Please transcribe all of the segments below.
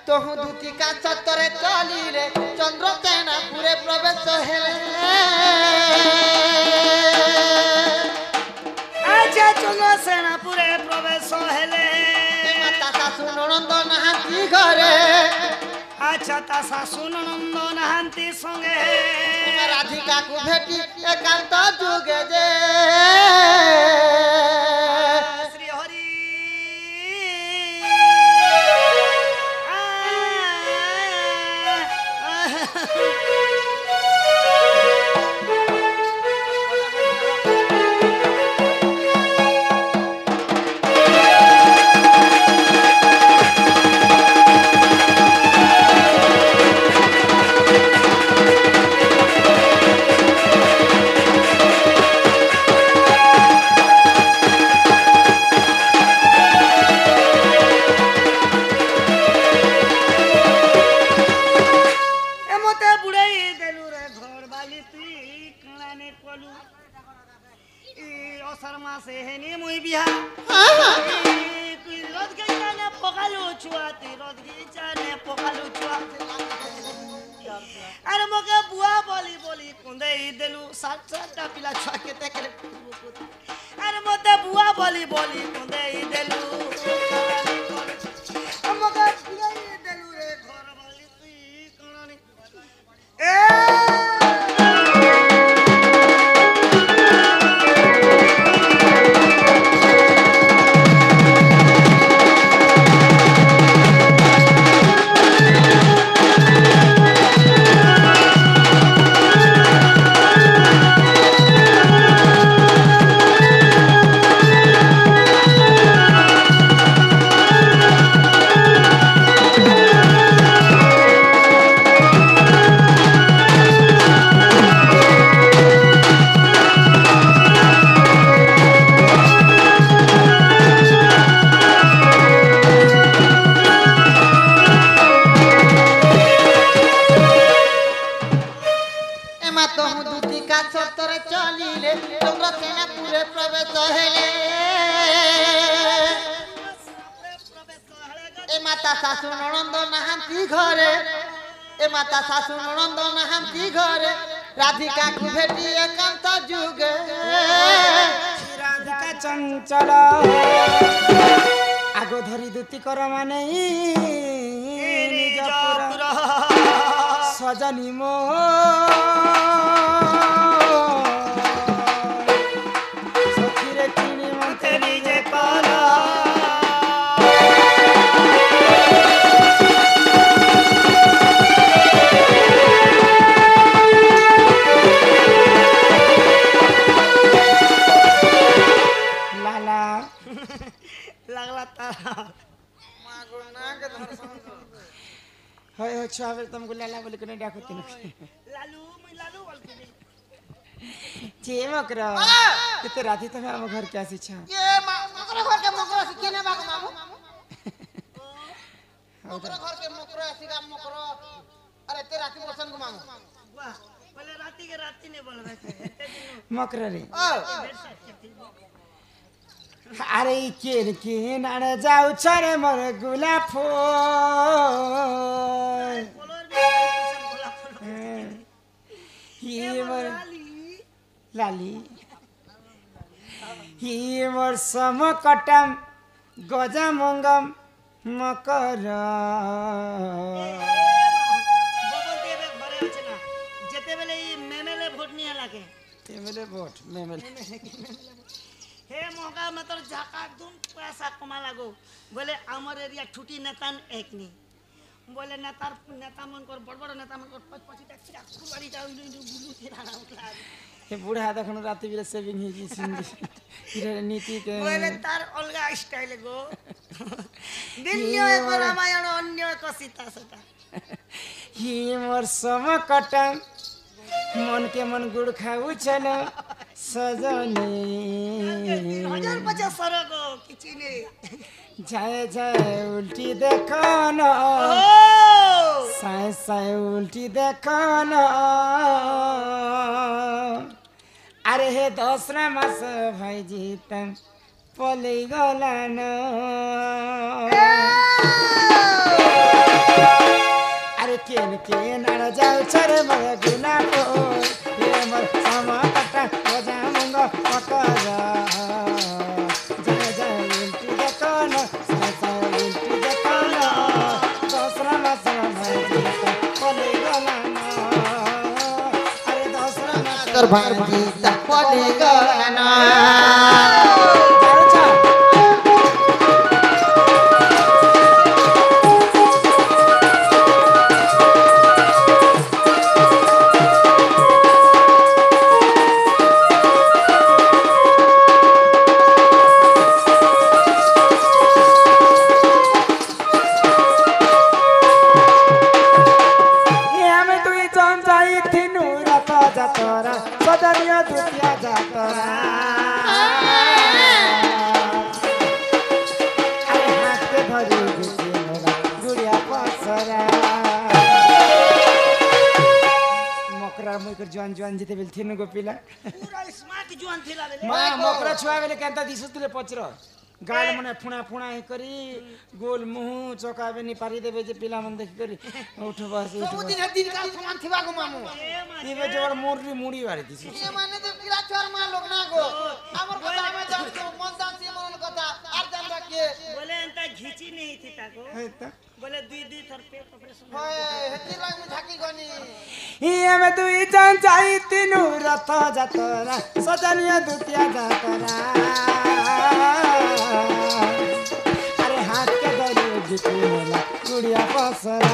तहु दूती का चतरे चलिले चंद्रसेना पूरे प्रवेश हेले अच्छा चंद्रसेना पूरे प्रवेश हेले माता सासु ननंद नाहांती घरे अच्छा ता सासु ननंद नाहांती संगे राधिका को भेटी एकांत जुगे जे श्री हरि सासु ननंद नाहांती घरे ए माता सासु ननंद नाहांती घरे राधिका को भेटी एकांत जुगे राधिका चंचल आगो धरी दूती कर माने निज पुरा सजनी मो सखीरे किनी मते निजे कला होय हो छावे तुमको लाला बोले कने डाको तिन लालू मैं लालू बोल के जे मकरा किते राती तमे हम घर के आसी छा ये मकरा घर के मकरा केने बाग मामू मकरा घर के मकरा आसी का मकरा अरे ते राती बसन को मामू वाह बोले राती के राती ने बोलबे मकरा रे अरे के नाने जाऊ छरे मोर गुलाब फूल ये मोर लाली ये मोर समकटम गजा मंगम मकर जेते बेले मेमेले भोट नहीं लागे मेमेले भोट मेमेले हे मोगा में तो जाका दुन पैसा कमा लागो बोले आमर एरिया ठुटी नेतान एक नी बोले नेता मन कर बड़ बड़ नेता मन कर 25 टका चिरा कुबाड़ी जाऊ बुलू तेरा ना उठला हे बूढ़ा देखन राती बिले सेविंग ही जी सिंह इरे नीति के बोले तार अलगा स्टाइल गो दिन्यो एक रामायण अन्य एक सीता सता ही मोर समकटम मन के मन गुड़ खाऊ चलो सजनी 1050 सरगो किछि ने जाए जाए उल्टी देखो न साए साए उल्टी देखो न अरे हे दोसरा मास भाई जीतन पले गला न তোর ভাঙ্গি তাপলি গনা सदनिया दुतिया जातरा अरे हाथ पे धरी गुटी मेरा गुड़िया पसरा मकरा मुई कर जवान जवान जिते बेल थिनु गो पिला पूरा स्मार्ट जुआन थिला बेले मा मकरा छुआ बेले केनता दिसु तुले पचर गाल मने फुणा फुणा हे करी गोल मुह चकाबे नि पारी देबे जे पिला मन देख करी उठ बस उठ ସବୁ ଦିନ ଦିନ କାल ସମାନ ଥିବା ଗो ମାମୁ इबे जोर मोररी मुड़ी वारी दिसु ଏ ମାନେ ତ ପିଲା ଛୁଆର ମା ଲୋକ ନା ଗो ଆମର କଥା ଆମେ ଜାଣଛୁ ମନ ଜାଣছি ମନ କଥା আর জানবা কে बोले एंता घिची नहीं थी ताको हे त बोले दुई दुई थर पेट ऑपरेशन হয় হেতি লাগি ঝাকি গনি इमे दुई जन जाई तिनु रथ जातरा सजनिया दुतिया जातरा अरे हाथ के धरी जिती मेला गुड़िया पसरा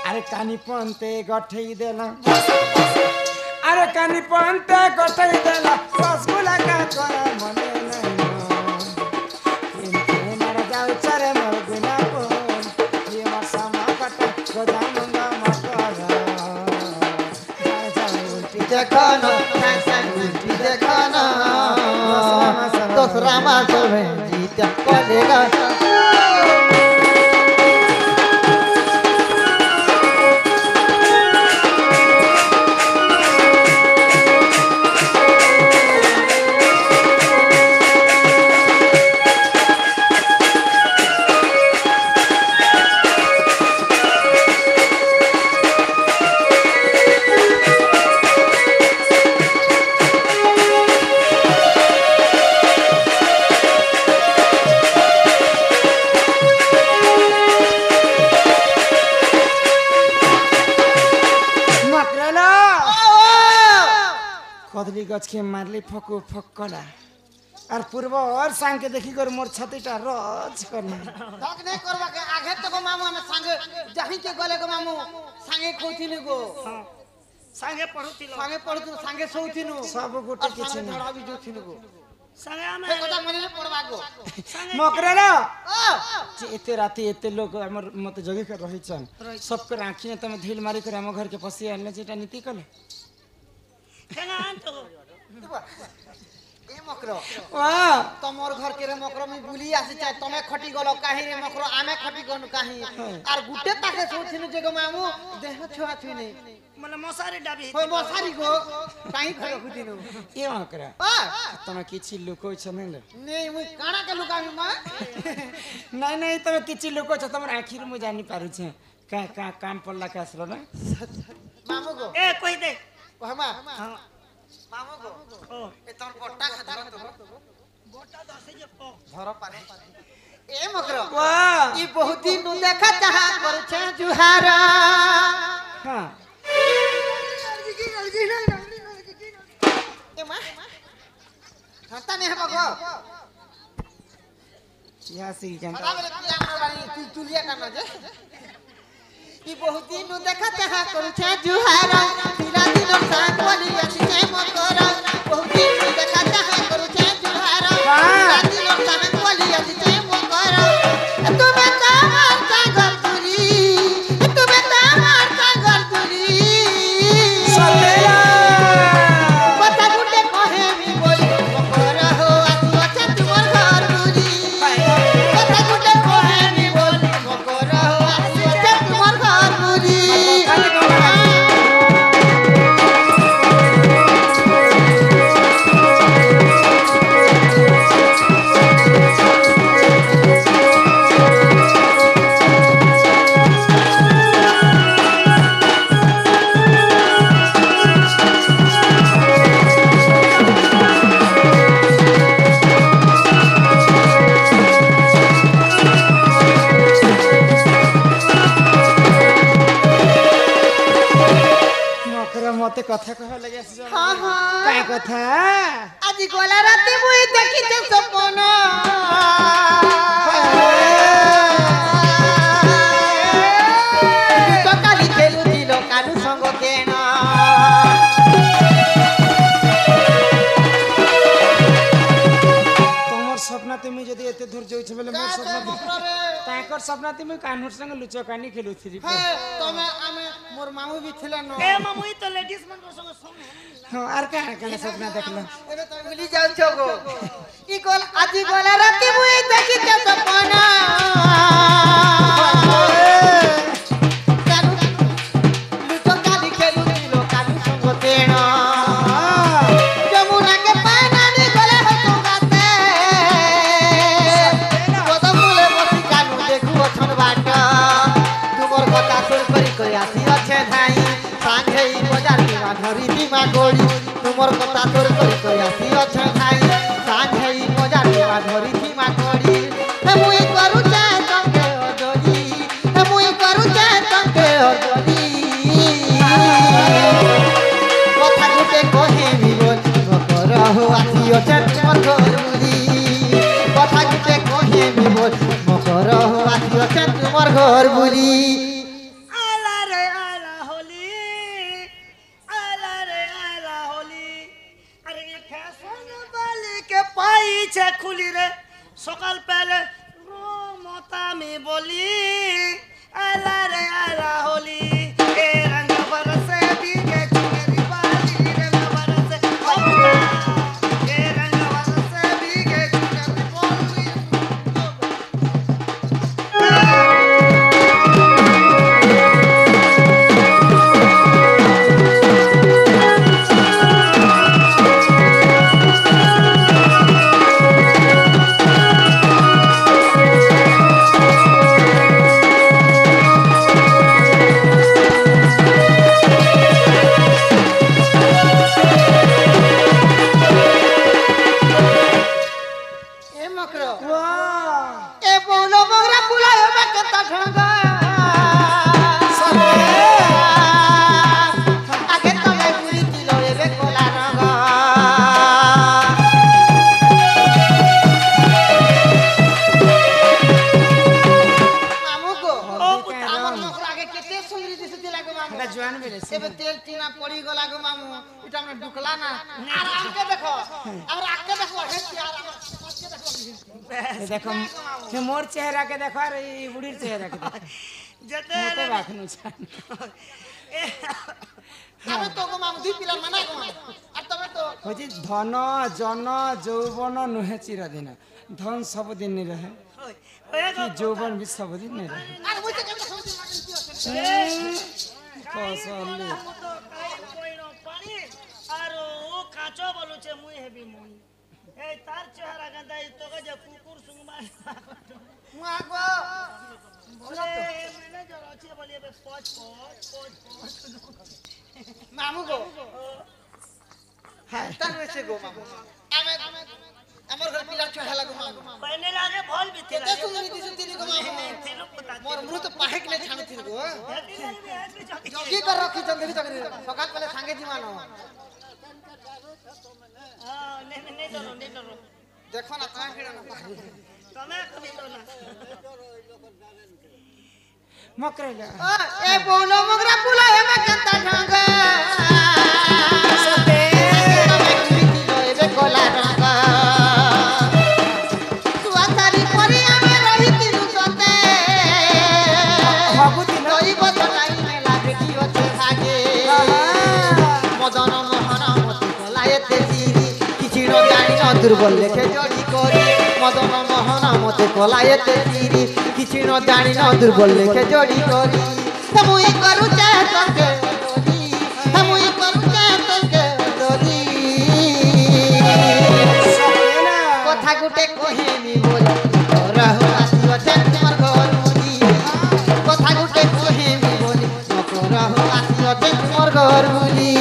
अरे कानी पंते गठई देला अरे कानी पंते गठई देला रसगुल्ला का कर मने नहीं मारा जाऊ चरे मोर गुना कोन ये मसा मा कट गोदामंगा मकरा जाऊ देखो ना देखो ना दूसरा मास में जीता पड़ेगा कदली गछ के मारली फको फक्कला और पूर्व और सांग के देखी कर मोर छातीटा रज करना धक नहीं करबा के आगे तो गो मामू हम संगे जही के गले गो मामू संगे कोथिनु गो संगे पढुतिलो संगे पढुतु संगे सोउथिनु सब गोटे किछ नहीं धड़ा भी जोथिनु गो संगे हम ए কথা মনে পড়বা গো मकरेला ओ जे एते राती एते लोग हमर मत जगे कर रही छन सबकर आंखी ने तमे ढील मारी कर हम घर के पसी आनले जेटा नीति कले केना आंतो ए मकरो वाह तमोर घर के रे मकरो मी बुली आसी चाहे तमे खटी गलो काहे रे मकरो आमे खटी गनु काहे आर गुटे ताके सोथिनु जे गो मामू देह छुआ छुई नहीं मतलब मसारी डाबी होय मसारी गो काहे खरो खुदिनु ए मकरा आ तमे किछि लुको छने नहीं मुई काना के लुकामी मा नहीं नहीं तमे किछि लुको छ तमर आखिर मु जानि पारु छ का का काम पड़ला का असलो ना मामू गो ए कोई दे कहमा हां मामू गो ओ ए तोर गोटा खा तो गोटा दसे जे ओ धर पानी ए मकरो वाह ई बहुत दिन नु देखा चाहा कर छ जुहारा हां ए मा हंता नहीं है बगो या सी हटा केंता बेले किया हमर बानी तुलिया करना जे ई बहुत दिन नु देखा चाहा कर छ जुहारा दिला दिन सांग वाली अछि छै मकरो बहुत दिन नु देखा चाहा कर छ जुहारा दिला दिन सांग वाली अछि छै मकरो तुम्हें तामार सागर तुली तुम्हें तामार सागर तुली सतेला কথা গুটে কহে মি বলি মকরা হো আসি আছে তোমার ঘর বুঝি কথা গুটে কহে মি বলি মকরা হো আসি আছে তোমার ঘর বুঝি खाली কথা কহ লাগি আসছ হ্যাঁ হ্যাঁ কাই কথা আজি গলা রাতে মুই দেখিছে স্বপ্ন সকালি খেলুছিল কানু সঙ্গ কেন তোমার স্বপ্ন তুমি যদি এতে ধৈর্য হইছে বলে মোর স্বপ্ন তাকর স্বপ্ন তুমি কানুর সঙ্গে লুচকানি খেলুছিলি তবে আমি মোর মামু বি ছিল ন এ মামুই তো লেডিস মানর সঙ্গে সঙ্গে হ্যাঁ আর কানা কানা স্বপ্ন দেখলো এবে তুমি ভুলি যাচ্ছ গো ই গল আজি গলা রাতে মুই দেখিছে স্বপ্ন কানু লুচকালি খেলুছিল কানু সঙ্গ কেন যমুনাকে পানানি গলে হতো গাতে কদমূলে বসি কানু দেখু অছন বাট তুমর কথা সুর করি আসি আছে ধাই সাংঘেই বজার দিমা ধরি দিমা গড়ি তুমর কথা সুর করি আসি আছে ধাই সাংঘেই বজার দিমা ধরি দিমা গড়ি মুই করু চা তঙ্কে অদরি মুই করু চা তঙ্কে অদরি কথা গুটে কহিবি বল মকরহ আসি আছে তুমর ঘর বুলি কথা গুটে কহিবি বল মকরহ আসি আছে তুমর ঘর বুলি আলা রে আলা হোলি আলা রে আলা হোলি আরে ये फैशन वाली के पाइছে খুলি রে সকাল পেলে মতা মে বলি আলা রে আলা হোলি এ রঙ বরসে বিগে চুনরি বালি রঙ বরসে এ রঙ বরসে বিগে চুনরি বালি এ মকর এ বৌলো বগরা বুলায় বাকে তা ঢঙ্গা আগে তলে ঘুরি দিল এবে কলা রঙ মামু গো আমার মকর আগে কেতে সুন্দরী দিছিল গো মামু এটা জোয়ান বেলে এবে তেল টিনা পড়ি গলা গো মামু এটা আমরা ঢুকলা না আর আগে দেখো আমরা আগে দেখো হেছি আর আমার পাশে দেখো দেখো হে মোর চেহারাকে দেখো আর এই বুড়ির চেহারাকে দেখো যেতে মতে রাখনু চান আমি তো গো মামু দুই পিলার মানা গো মামু আর তুমি তো হচ্ছে ধন জন যৌবন নুহে চিরদিন ধন সবদিন নি রহে কি যৌবন বি সবদিন নি রহে আর মুই তো কেমন সমঝি মাগন কি আছে কসলে পানি আর ও কাঁচো বলুছে মুই হেবি মুই এই তার চেহারা গাঁদা তোকে যে কুকুর সুংমা মা গো বলে ম্যানেজার আছে বলি এবে পচ মামু গো হ্যাঁ তা হয়েছে গো মামু আমি আমার ঘর পিলা ছড়া লাগো মামু पहले लागे भल भी কেতে সুন্দরী দিছো তিনি গো মামু মোর মুহ তো পাহেক লে ছানি থিল গো জগি কর রাখি চন্দ্রি চকরি সকাল পেলে সাঙ্গে জিমানো দেখো না তা কেডা না মকরেলা এ বৌলো মগরা পুলা এমে কেতা ঢঙ্গা সতে তবে ঘুরি দিল এবে কলা রঙা তুয়া তারি পরি আমি রহিতিলু সতে ভাবুতিল দইব তো নাই মেলা বেটি অছে থাকে মদন মোহন মতি কলায়েতে চিরি কিছু ন জানি ন দুর্বল লেখে জড়ি করি মদন মোহন মতে কলায়েতে চিরি কিছু ন জানি ন দুর্বল লেখে জড়ি করি মুই করু চে তোকে দরি মুই করু চে তোকে দরি কথা গুটে কহিনি বল রহ আসিও চে তোমার ঘর মুদি কথা গুটে কহিনি বল রহ আসিও চে তোমার ঘর মুদি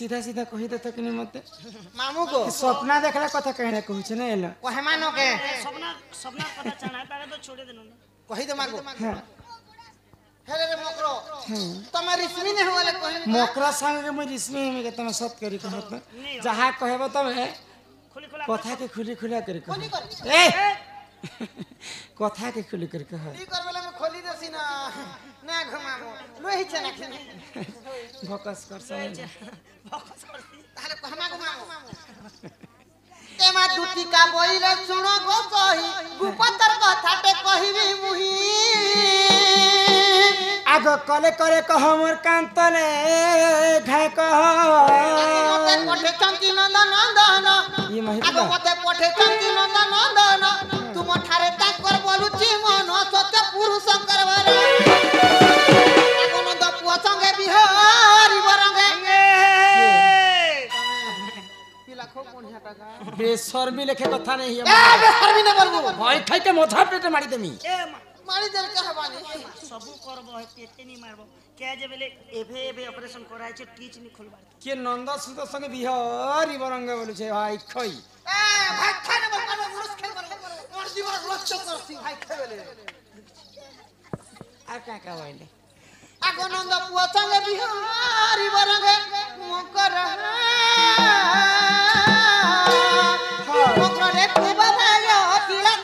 सीधा सीधा कहि दे तो कि मते मामू को सपना देखला कथा कहने कहू ने एलो कहे मानो के सपना सपना पता चला तारे तो छोड़े देनो कहि दे मागो हां हेरे रे मकरो तमे रिश्मी ने होले कहे मकरा संग के मैं रिश्मी में के तमे सत करी कहत जहां कहबो तमे खुली खुला कथा के खुली खुला करी कह खोली कर ए कथा के खुली करी कह ई कर बेला में खोली देसी ना ना घमामो लोही छना खने भकस कर समय भकस करती ताले कहमा घमामो तेमा दुती का बोइले सुनो गो कही गुपतर कथाटे कहिबी मुही आगो कले करे कह मोर कांतले घाय कह मते पठे चंकी नंदन नंदन ये माहिती आगो बा मते पठे चंकी नंदन नंदन तुम ठारे ताकर बोलुची मन सत्य पुरुष करवरे आगो नंद पुआ संगे बिहारी बरंगे पिला खूब बढ़िया टाका बेशर्मी लेखे कथा नहीं ए है बेशर्मी ने बोलबो भाई खाई के मोथा पेट मारी देमी ए मारी देल कहबानी सबु करबो है केते नहीं मारबो के जे बेले एभे एभे ऑपरेशन कराय छे टीच नहीं खोलबार के नंद सुत संगे बिहारी बरंगे बोलु छे भाई खई ए भाई खाने बोल पुरुष खेल बोल मोर जीवन लक्ष्य करसी भाई खेले आ का होइले आगो नंद पुआ संगे बिहारी बरंगे मोकर मोकर रे बबायो तिला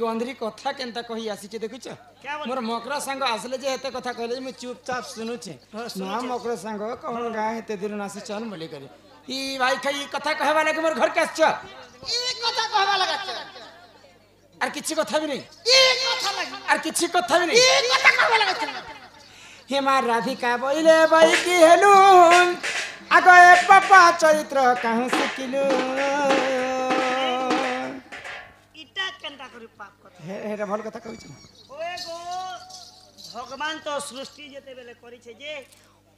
गंधरी कथा केनता कही आसी छे देखुछ क्या बोल मोर मकरा संग आसले जे हेते कथा कहले मैं चुपचाप सुनु छे ना मकरा संग कहन गा हेते दिन नासे चल बोले करे ई भाई खई कथा कहबा लागे मोर घर के आछ ई कथा कहबा लगा छ आर किछि कथा भी नहीं ई कथा लगी आर किछि कथा भी नहीं ई कथा कहबा लगा छ हे मार राधिका बोइले बाई की हेलु आगो ए पापा चरित्र कहूं सिकिलु इटा केनता करी पाप कर हे हेटा भल कथा कहू छ ओए गो भगवान तो सृष्टि जेते बेले करी छे जे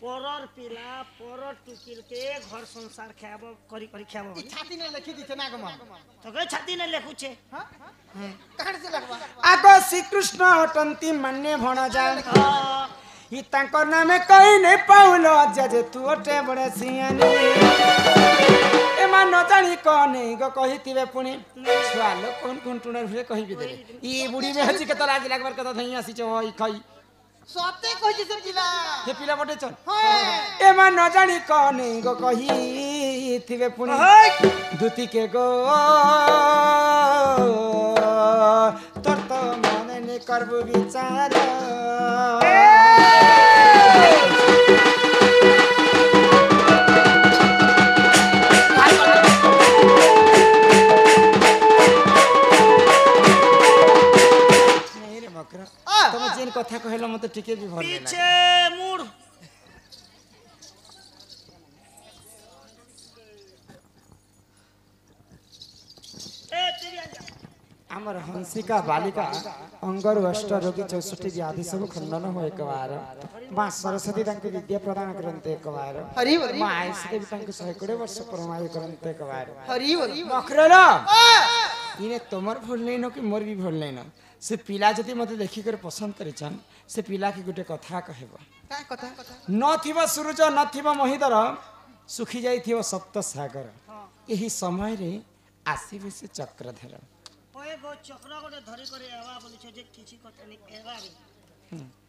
परर पिला परर टुकिल के घर संसार खाबो करी करी खाबो ई छाती ने लिखि दिछे ना गमा तो के छाती ने लेखु छे हां कहां से लगवा आगो श्री कृष्ण हटंती मान्य भण जान ई तांकर नामे कहि नै पाउलो जे तू ओटे बड़े सियानी ए मान न जानी कोने गो कहितिबे पुनी छुआ लो कोन कोन टुनर भे कहिबे दे ई बुढ़ी में हची के तलाज लागबर कथा धई आसी छ ओई खई सते कहि से पिला हे पिला बटे चल हां ए मान न जानी कोने गो कहितिबे पुनी दुती के गो तोर तो मने ने करबु विचार तमे जेन कथा कहलो मते टिके भी भर पीछे मुड़ ए तेरी आजा हमर हंसिका बालिका अंगर अष्ट रोगी 64 व्याधि सब खंडन हो एक बार मां सरस्वती तांके विद्या प्रदान करन्ते एक बार हरि बोल मां आइस देवी तांके 100 वर्ष परमायु करन्ते एक बार हरि बोल मखरेलो इने तोमर भूल नहीं न कि मोर भी भूल नहीं न से पिला जति मते देखि कर पसंद करिछन से पिला के गुटे कथा कहबो का कथा न थिबो सूरज न थिबो महिदर सुखी जाई थिबो सप्त सागर एही समय रे आसीबे से चक्रधर ओए गो चक्र गोटे धरी करे आवा बोली छे जे किछि कथा नै एवा रे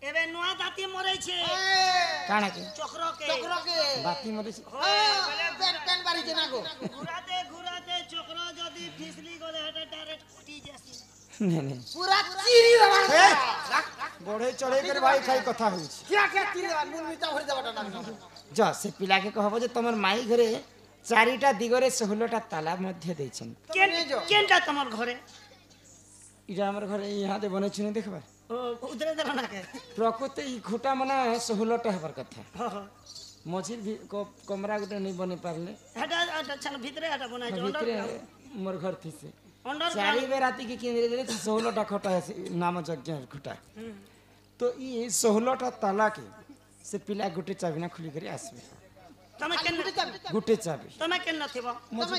एबे नुआ दाती मरै छे काना के चक्र के बाती मरे पेन पेन बारी जे ना गो घुराते घुराते चक्र जदी फिसली गले हटे डायरेक्ट फटी जासी नहीं नहीं पूरा चिरी देबा बढ़े चढ़े कर भाई खाई कथा होई क्या क्या चिरी देबा मुन मिटा भरि देबा ना जा से पिला के कहबो जे तमर माई घरे चारिटा दिगरे 16टा ताला मध्य दैछन केनटा तमर घरे इरा हमर घरे यहाँ दे बने छिने देखबा ओ उधरे दर ना के प्रकृति ई खुटा मना 16टा हबर कथा हां मझिर भी कमरा गुटे नहीं बने पारले हटा चल भीतरे हटा बनाइ जो भीतरे मोर घर थी से अंडर चारि बे राती के केंद्र दे 16टा खटा है नाम यज्ञ खुटा तो ई 16टा ताला के से पिला गुटे चाबी ना खुली करे आसबे तमे केन गुटे चाबी तमे केन नथिबो मझे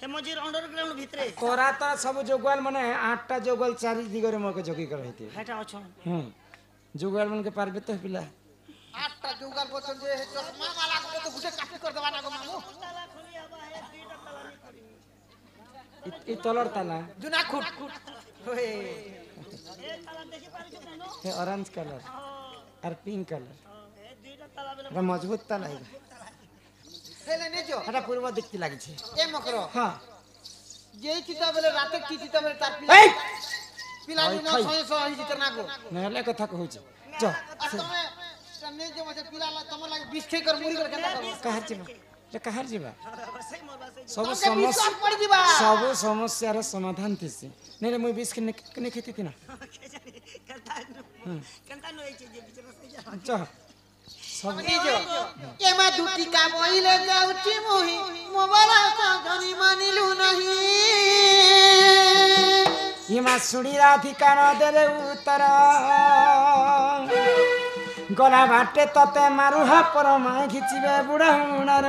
हे मझिर अंडरग्राउंड भितरे तोरा तो सब जोगवाल माने 8टा जोगवाल चारि दिगरे मके जोगी कर रहती हेटा अछन जोगवाल मन के पारबे तो पिला 8टा जुगाल बोतल जे चश्मा वाला को तो गुटे काटी कर देवा ना गो मामू ताला खोली आबा हे दुईटा ताला नहीं खोली ई तलर ताला जुना खुट होए ए ताला देखि पारि छ न हे ऑरेंज कलर और पिंक कलर ए दुईटा ताला बेले रा मजबूत ताला हेले ने जो এটা পূর্ব দিকতে লাগিছে ए मकरो हां जेई चिता बेले राते की चिता बेले तार এই पिला नी ना सही सही चिता ना गो নহলে কথা কହୁছে চ तमे तने जो मते पिला ला तम लागे 20 खे कर मुरी कर केना करो কাহার ଯିବା যে কাহার ଯିবা बसई मोर बसई सब तमके समस्या विश्वास पड़ दिबा सब समस्यार समाधान थिसे नेरे मुई बिस के ने खेती थिना के जानी कंता नो ए चीज बीच बसई जा च सब ई जो एमा दुटी का मोइले जाउची मोही मोबाइल धनी मानिलु नहीं हिमा सुणीरा अधिकार देले उतर गला बाटे तते मारुहा पर माय घिचिबे बुढ़ा हुणार